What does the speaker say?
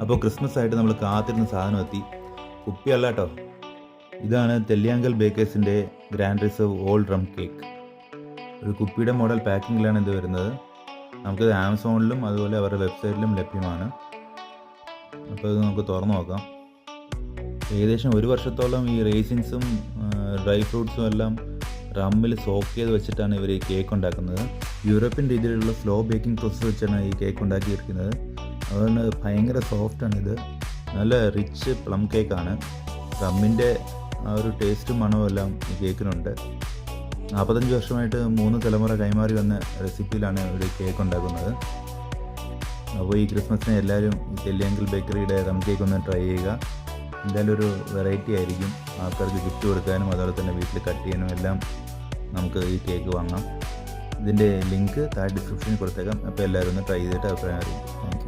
അപ്പോൾ ക്രിസ്മസ് ആയിട്ട് നമ്മൾ കാത്തിരുന്ന സാധനം എത്തി. കുപ്പിയല്ല കേട്ടോ, ഇതാണ് തെല്ലിയാങ്കൽ ബേക്കേഴ്സിൻ്റെ grand reserve old rum cake. ഒരു കുപ്പിയുടെ മോഡൽ പാക്കിങ്ങിലാണ് ഇത് വരുന്നത്. നമുക്കിത് ആമസോണിലും അതുപോലെ അവരുടെ വെബ്സൈറ്റിലും ലഭ്യമാണ്. അപ്പോൾ ഇത് നമുക്ക് തുറന്നു നോക്കാം. ഏകദേശം 1 വർഷത്തോളം ഈ റേസിൻസും ഡ്രൈ ഫ്രൂട്ട്സും എല്ലാം റമ്മിൽ സോക്ക് ചെയ്ത് വെച്ചിട്ടാണ് ഇവർ ഈ കേക്ക് ഉണ്ടാക്കുന്നത്. യൂറോപ്യൻ രീതിയിലുള്ള സ്ലോ ബേക്കിംഗ് പ്രോസസ്സ് വെച്ചാണ് ഈ കേക്ക് ഉണ്ടാക്കിയിരിക്കുന്നത്. അതുകൊണ്ട് ഭയങ്കര സോഫ്റ്റാണ് ഇത്. നല്ല റിച്ച് പ്ലം കേക്കാണ്. റമ്മിൻ്റെ ആ ഒരു ടേസ്റ്റും മണവും എല്ലാം ഈ കേക്കിനുണ്ട്. 45 വർഷമായിട്ട് 3 തലമുറ കൈമാറി വന്ന റെസിപ്പിയിലാണ് ഒരു കേക്ക് ഉണ്ടാക്കുന്നത്. അപ്പോൾ ഈ ക്രിസ്മസിന് എല്ലാവരും ഈ തെല്ലിയാങ്കൽ ബേക്കറിയുടെ റം കേക്ക് ഒന്ന് ട്രൈ ചെയ്യുക. എന്തായാലും ഒരു വെറൈറ്റി ആയിരിക്കും. ആൾക്കാർക്ക് ഗിഫ്റ്റ് കൊടുക്കാനും അതുപോലെ തന്നെ വീട്ടിൽ കട്ട് ചെയ്യാനും എല്ലാം നമുക്ക് ഈ കേക്ക് വാങ്ങാം. ഇതിൻ്റെ ലിങ്ക് താഴെ ഡിസ്ക്രിപ്ഷനിൽ കൊടുത്തേക്കാം. അപ്പോൾ എല്ലാവരും ഒന്ന് ട്രൈ ചെയ്തിട്ട് അഭിപ്രായം അറിയിക്കും.